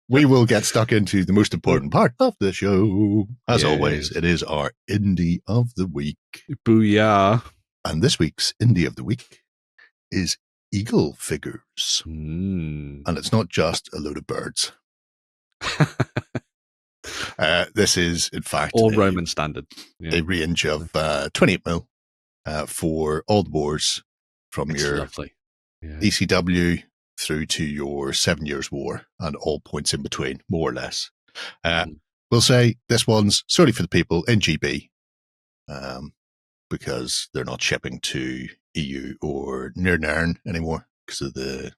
we will get stuck into the most important part of the show. As Yes. always, it is our Indie of the Week. Booyah. And this week's Indie of the Week is Eagle Figures. Mm. And it's not just a load of birds. This is, in fact, Or Roman standard. a range of 28mm for all the wars from It's your lovely. Yeah. ECW through to your 7 Years' War and all points in between, more or less. We'll say this one's solely for the people in GB because they're not shipping to EU or near Nairn anymore because of the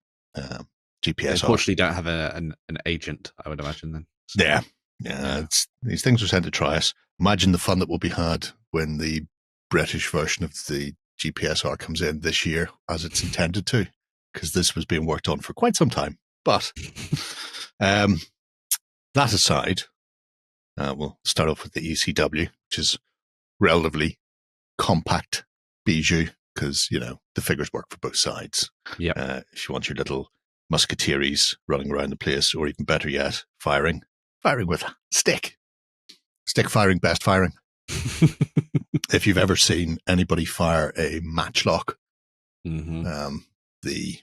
GPS. Unfortunately, don't have an agent, I would imagine then. So, yeah. These things are sent to try us. Imagine the fun that will be had when the British version of the GPSR comes in this year as it's intended to, because this was being worked on for quite some time. But that aside, we'll start off with the ECW, which is relatively compact bijou because, the figures work for both sides. Yeah. If you want your little musketeers running around the place, or even better yet, firing with stick firing, best firing. If you've ever seen anybody fire a matchlock, the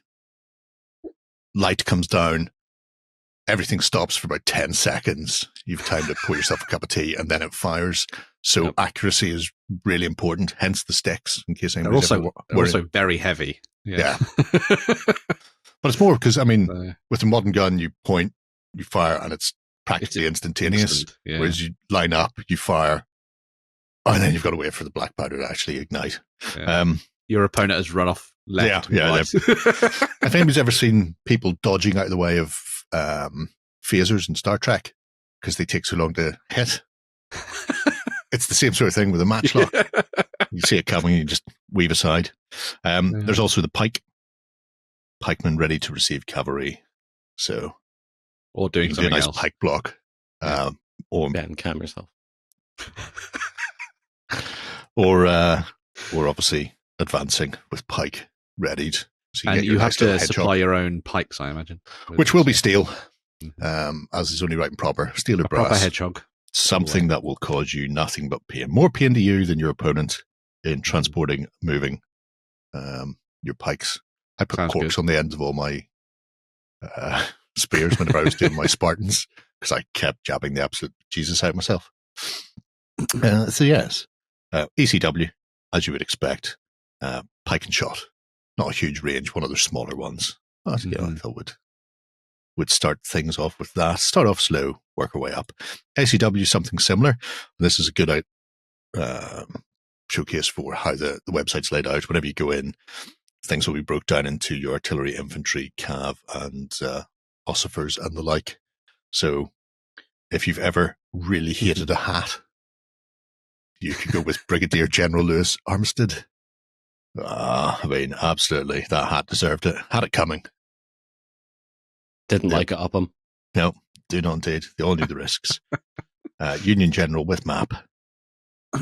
light comes down, everything stops for about 10 seconds. You've time to pour yourself a cup of tea, and then it fires. So accuracy is really important, hence the sticks, in case anybody's they're also very heavy. Yeah. But it's more because, with a modern gun, you point, you fire, and it's practically instantaneous. Whereas you line up, you fire, and then you've got to wait for the black powder to actually ignite. Yeah. Your opponent has run off left. Yeah. If anybody's ever seen people dodging out of the way of phasers in Star Trek because they take so long to hit, it's the same sort of thing with a matchlock. You see it coming, you just weave aside. There's also the pikeman ready to receive cavalry. So, or doing something else. Pike block, or cam yourself, or obviously advancing with pike readied. So you have to supply your own pikes, I imagine, which will be steel, as is only right and proper. Steel or brass, proper hedgehog. Something that will cause you nothing but pain, more pain to you than your opponent in transporting, moving your pikes. I put corks on the ends of all my spears whenever I was doing my Spartans because I kept jabbing the absolute Jesus out myself. So yes, ECW, as you would expect, pike and shot. Not a huge range, one of the smaller ones. But I thought would start things off with that. Start off slow, work our way up. ACW, something similar. This is a good showcase for how the website's laid out. Whenever you go in, things will be broke down into your artillery, infantry, cav, and ossifers and the like. So if you've ever really hated a hat, you could go with Brigadier General Lewis Armistead. Absolutely. That hat deserved it. Had it coming. Didn't like it up him. No, do not indeed. They all knew the risks. Union General with map,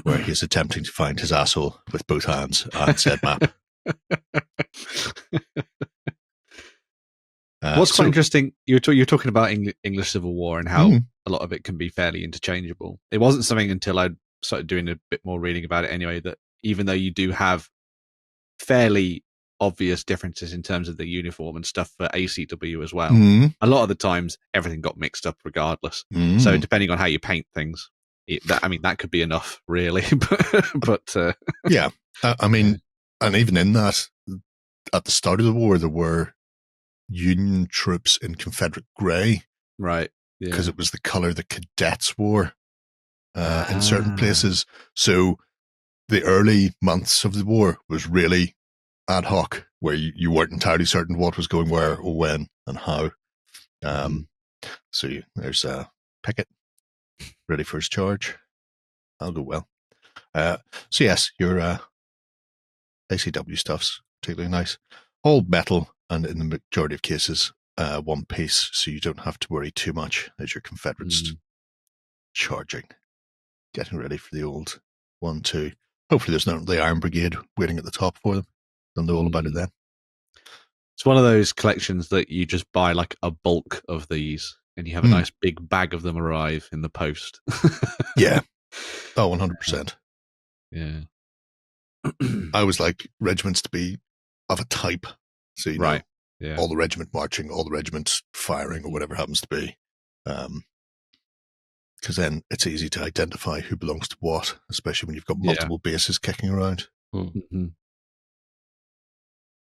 where he's attempting to find his asshole with both hands and said map. What's quite interesting, you're talking about English Civil War and how a lot of it can be fairly interchangeable. It wasn't something until I started doing a bit more reading about it anyway, that even though you do have fairly obvious differences in terms of the uniform and stuff for ACW as well, a lot of the times everything got mixed up regardless. So depending on how you paint things, that could be enough, really. but yeah, and even in that, at the start of the war, there were Union troops in Confederate grey, right? Because it was the color the cadets wore in certain places. So the early months of the war was really ad hoc, where you weren't entirely certain what was going where or when and how. So there's Pickett ready for his charge. That'll go well. So yes, your ACW stuff's particularly nice. All metal, and in the majority of cases, one piece, so you don't have to worry too much as your Confederates charging, getting ready for the old 1-2. Hopefully there's not the Iron Brigade waiting at the top for them. They'll know all about it then. It's one of those collections that you just buy like a bulk of these and you have a nice big bag of them arrive in the post. Yeah. Oh, 100%. Yeah. I always like regiments to be of a type. So, you know, all the regiment marching, all the regiments firing, or whatever happens to be. Because then it's easy to identify who belongs to what, especially when you've got multiple bases kicking around. Mm-hmm.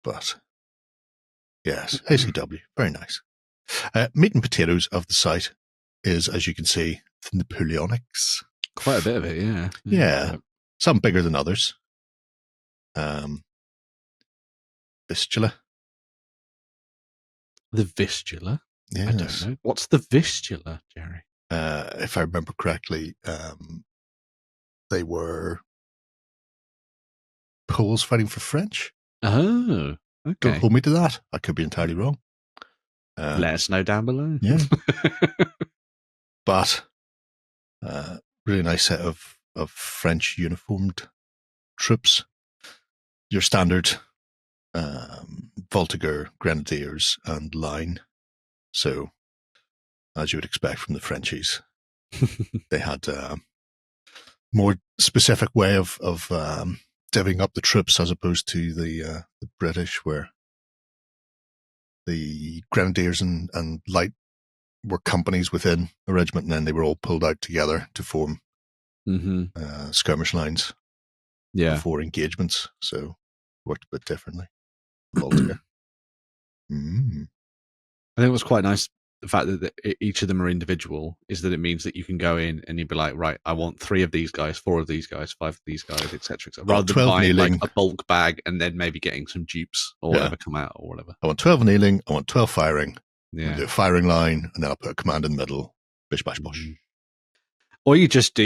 But, yes, ACW, very nice. Meat and potatoes of the site is, as you can see, the Napoleonics. Quite a bit of it, yeah. Yeah. Some bigger than others. Vistula. The Vistula? Yes. I don't know. What's the Vistula, Gerry? If I remember correctly, they were Poles fighting for French. Oh, okay. Don't hold me to that. I could be entirely wrong. Let us know down below. Yeah. But really nice set of French uniformed troops. Your standard Voltigeur, Grenadiers, and Line. So, as you would expect from the Frenchies, they had a more specific way of divvying up the troops as opposed to the British, where the Grenadiers and Light were companies within a regiment, and then they were all pulled out together to form skirmish lines before engagements. So, worked a bit differently. Voltigeur. I think it was quite nice, the fact that each of them are individual, is that it means that you can go in and you'd be like, right, I want 3 of these guys, 4 of these guys, 5 of these guys, etc. Rather than buying like a bulk bag and then maybe getting some dupes or whatever come out or whatever. I want 12 kneeling, I want 12 firing. Yeah. Do a firing line, and then I'll put a command in the middle. Bish bash bosh. Or you just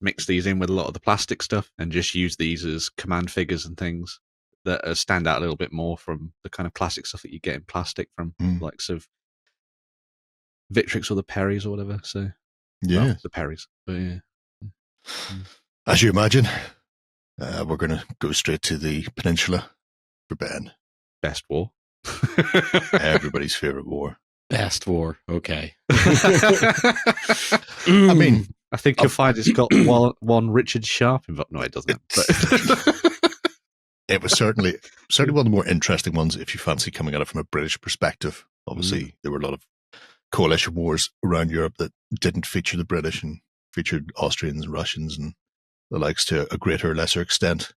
mix these in with a lot of the plastic stuff and just use these as command figures and things that stand out a little bit more from the kind of classic stuff that you get in plastic from likes of Victrix or the Perrys or whatever. So, the Perrys. But yeah. As you imagine, we're going to go straight to the Peninsula for Ben. Best war. Everybody's favorite war. Best war. Okay. I mean, I think you'll find it's got one Richard Sharp involved. No, it doesn't. But it was certainly one of the more interesting ones if you fancy coming at it from a British perspective. Obviously, there were a lot of coalition wars around Europe that didn't feature the British and featured Austrians and Russians and the likes to a greater or lesser extent.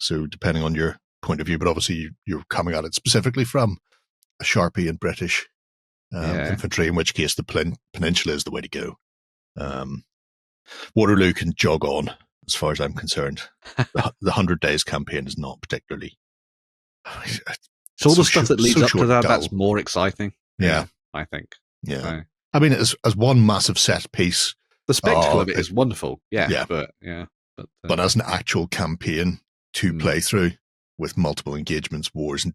So depending on your point of view, but obviously you're coming at it specifically from a Sharpie and British infantry, in which case the Peninsula is the way to go. Waterloo can jog on, as far as I'm concerned. The 100 Days campaign is not particularly... So all the stuff that leads up to that, that's more exciting. Yeah. I think. Yeah. So. I mean, as one massive set piece... The spectacle of it is wonderful. Yeah. But as an actual campaign to play through, with multiple engagements, wars, and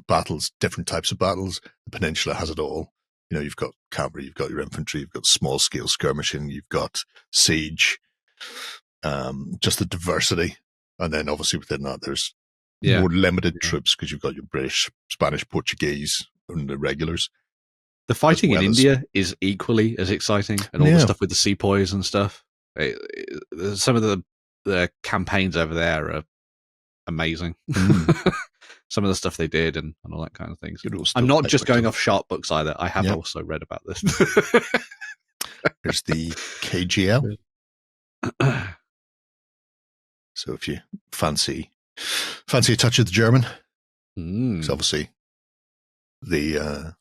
battles, different types of battles, the Peninsula has it all. You know, you've got cavalry, you've got your infantry, you've got small-scale skirmishing, you've got siege, just the diversity. And then obviously within that, there's more limited troops because you've got your British, Spanish, Portuguese, and the regulars. The fighting in India is equally as exciting, and all the stuff with the sepoys and stuff. Some of the campaigns over there are amazing. Some of the stuff they did and all that kind of things. I'm not just going off Sharp books either. I have also read about this. There's the KGL. So if you fancy a touch of the German, because obviously the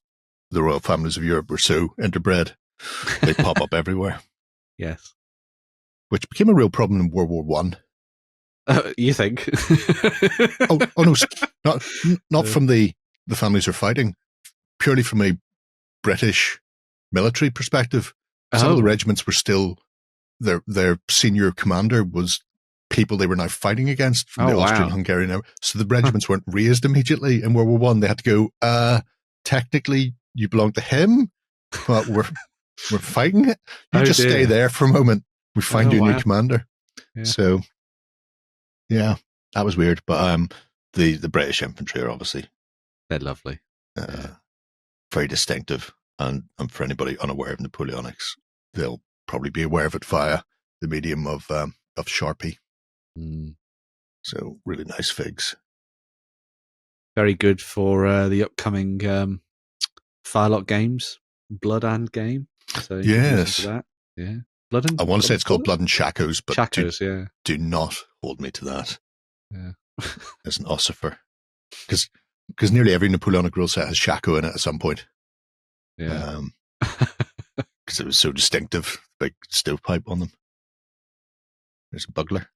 royal families of Europe were so interbred, they pop up everywhere. Yes. Which became a real problem in World War One. You think? oh no, not from the families who are fighting, purely from a British military perspective. Some of the regiments were still their senior commander was people they were now fighting against from the Austrian-Hungarian era. So the regiments weren't raised immediately in World War One. They had to go, technically you belong to him, but we're fighting it. You just stay there for a moment. We find you a new commander. Yeah. So yeah, that was weird. But the British infantry are obviously they're lovely. Very distinctive. And for anybody unaware of Napoleonics, they'll probably be aware of it via the medium of Sharpie. So really nice figs. Very good for the upcoming Firelock Games Blood and game. So yes, that. Yeah, Blood and. I want to say it's called Blood and Shackles, but Shackles, do not hold me to that. Yeah, as an ossifer, because nearly every Napoleonic rule set has Shako in it at some point. Yeah, because it was so distinctive, big stovepipe on them. There's a bugler.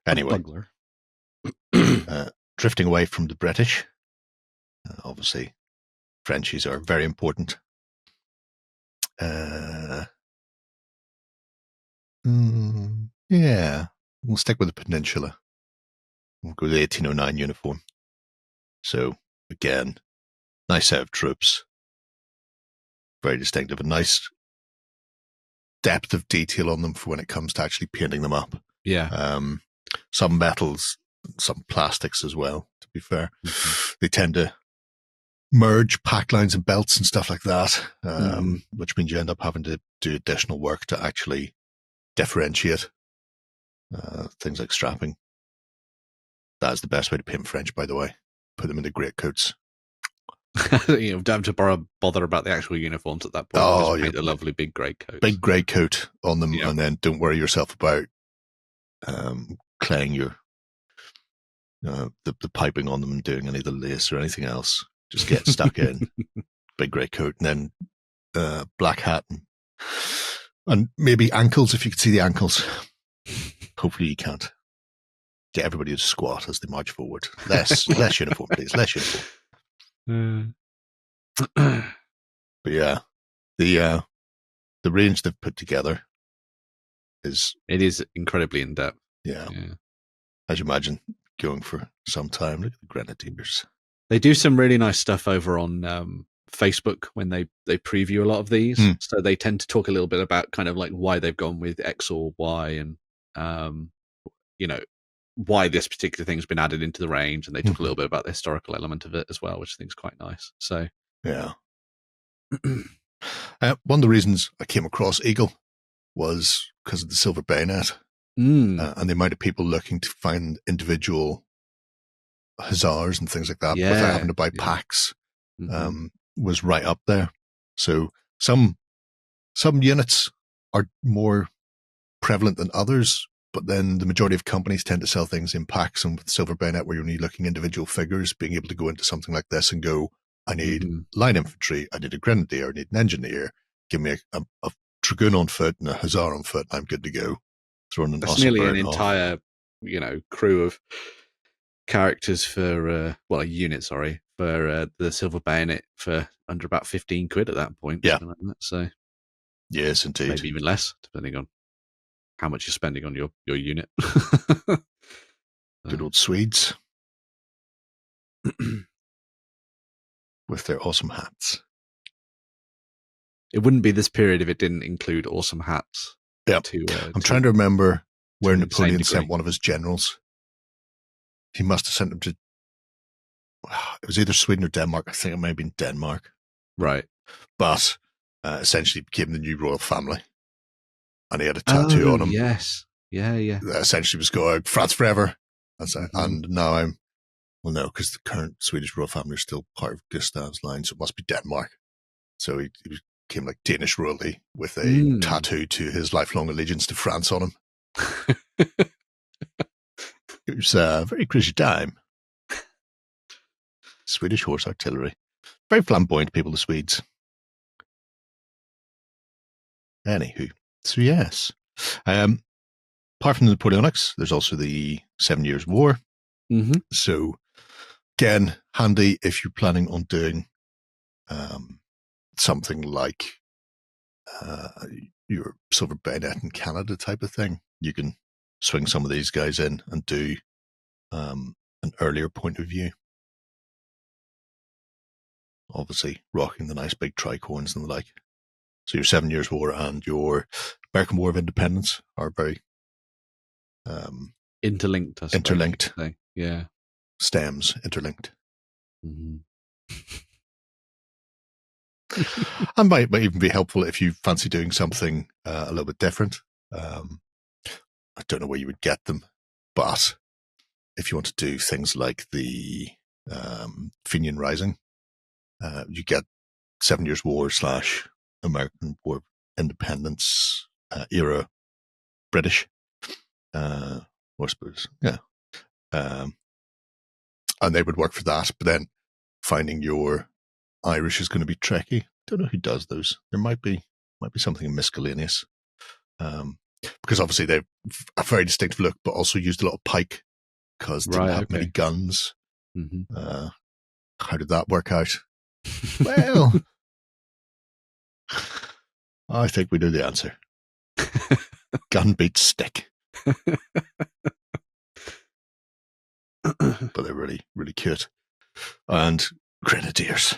Anyway, drifting away from the British, obviously, Frenchies are very important. Yeah, we'll stick with the Peninsula. We'll go with the 1809 uniform. So, again, nice set of troops. Very distinctive. A nice depth of detail on them for when it comes to actually painting them up. Yeah. Some metals, some plastics as well, to be fair. They tend to merge pack lines and belts and stuff like that, which means you end up having to do additional work to actually differentiate things like strapping. That is the best way to paint French, by the way. Put them into great coats. You don't have to bother about the actual uniforms at that point. Just paint a lovely big grey coat. Big grey coat on them, and then don't worry yourself about claying your the piping on them and doing any of the lace or anything else. Just get stuck in. Big grey coat, and then black hat and maybe ankles if you could see the ankles. Hopefully you can't. Get everybody to squat as they march forward. Less uniform, please. Less uniform. But yeah, the range they've put together is incredibly in depth. Yeah. As you imagine, going for some time. Look at the Grenadiers. They do some really nice stuff over on Facebook when they preview a lot of these. So they tend to talk a little bit about kind of like why they've gone with X or Y, and why this particular thing's been added into the range, and they talk a little bit about the historical element of it as well, which I think is quite nice. So yeah. One of the reasons I came across Eagle was because of the silver bayonet and the amount of people looking to find individual hussars and things like that without having to buy packs was right up there. So some units are more prevalent than others, but then the majority of companies tend to sell things in packs, and with silver bayonet where you're only looking individual figures, being able to go into something like this and go, I need line infantry, I need a grenadier, I need an engineer, give me a dragoon on foot and a hussar on foot, and I'm good to go. That's nearly an entire crew of characters for a unit, sorry, for the silver bayonet for under about 15 quid at that point. Yeah. Like that. So yes, indeed. Maybe even less, depending on how much you're spending on your unit. Good old Swedes. With their awesome hats. It wouldn't be this period if it didn't include awesome hats. Yeah. I'm trying to remember where Napoleon sent one of his generals. He must have sent him to, it was either Sweden or Denmark. I think it might have been Denmark. Right. But essentially became the new royal family. And he had a tattoo on him. Yes. Yeah. That essentially was going, France forever. And now I'm, well, no, because the current Swedish royal family is still part of Gustav's line, so it must be Denmark. So he became like Danish royalty with a tattoo to his lifelong allegiance to France on him. It was a very crazy time. Swedish horse artillery. Very flamboyant people, the Swedes. Anywho, so yes. Apart from the Napoleonics, there's also the 7 Years' War. So, again, handy if you're planning on doing something like your silver bayonet in Canada type of thing. You can swing some of these guys in and do an earlier point of view. Obviously, rocking the nice big tricorns and the like. So your 7 Years' War and your American War of Independence are very interlinked. I suppose. Interlinked. Yeah. Stems interlinked. And might even be helpful if you fancy doing something a little bit different. I don't know where you would get them, but if you want to do things like the Fenian Rising, you get 7 Years' War / American War of Independence era British, I suppose, yeah. And they would work for that, but then finding your Irish is going to be tricky. Don't know who does those. There might be something miscellaneous, because obviously they've a very distinctive look, but also used a lot of pike because they didn't have many guns. Mm-hmm. How did that work out? Well, I think we know the answer. Gun beats stick. But they're really, really cute. And grenadiers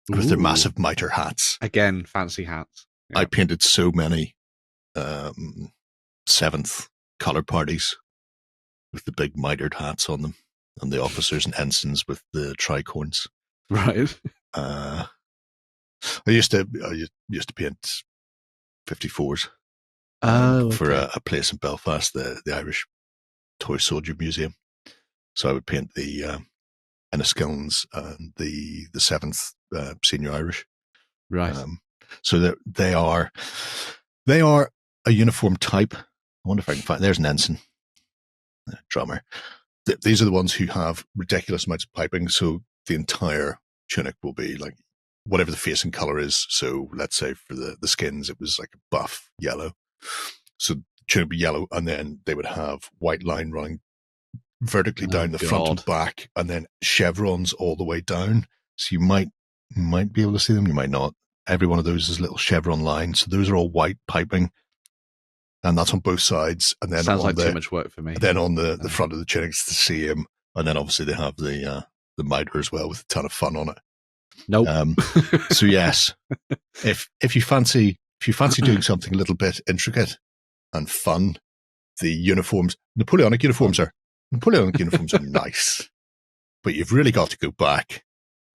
with their massive mitre hats. Again, fancy hats. Yeah. I painted so many 7th colour parties with the big mitred hats on them, and the officers and ensigns with the tricorns. Right. I used to paint 54s for a place in Belfast, the Irish Toy Soldier Museum. So I would paint the Enniskillens and the 7th Senior Irish. Right. So they are a uniform type. I wonder if I can find. There's an ensign, drummer. These are the ones who have ridiculous amounts of piping. So the entire tunic will be like whatever the facing color is. So let's say for the skins, it was like a buff yellow. So the tunic would be yellow, and then they would have white line running vertically down the front and back, and then chevrons all the way down. So you might be able to see them, you might not. Every one of those is a little chevron line. So those are all white piping, and that's on both sides. And then sounds like too much work for me. Then on the front of the tunic, it's the same. And then obviously they have the mitre as well with a ton of fun on it. Nope. So yes, if you fancy doing something a little bit intricate and fun, the uniforms, Napoleonic uniforms are nice, but you've really got to go back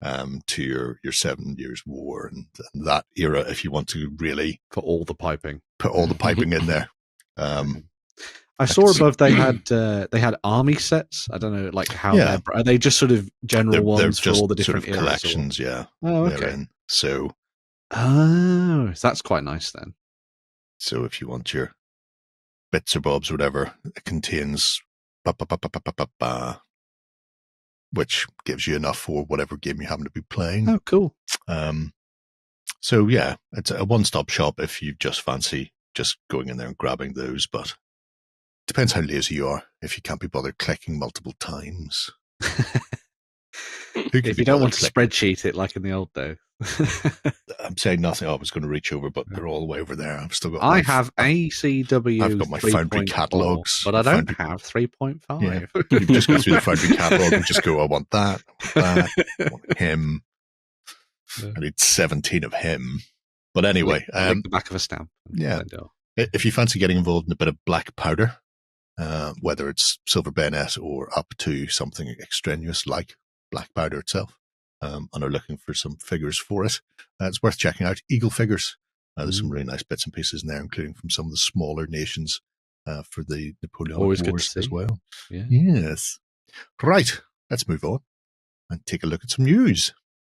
to your 7 Years' War and that era if you want to really put all the piping in there. I saw above they had army sets. I don't know, like how are they just sort of general ones for all the different sort of collections? Yeah. Oh, okay. So that's quite nice then. So if you want your bits or bobs or whatever, it contains which gives you enough for whatever game you happen to be playing. Oh, cool. So yeah, it's a one-stop shop if you just fancy just going in there and grabbing those, but depends how lazy you are. If you can't be bothered clicking multiple times. If you don't want to spreadsheet it like in the old days. I'm saying nothing. I was going to reach over, but they're all the way over there. I've still got. I have ACW. I've got my Foundry catalogs, but I don't have 3.5. Yeah. You just go through the Foundry catalog and just go, I want that, I want him. Yeah. I need 17 of him. But anyway, like the back of a stamp. Yeah. If you fancy getting involved in a bit of black powder, whether it's silver bayonet or up to something extraneous like black powder itself, and are looking for some figures for it, it's worth checking out Eagle Figures. There's some really nice bits and pieces in there, including from some of the smaller nations for the Napoleonic Wars as well. Yeah. Yes. Right. Let's move on and take a look at some news.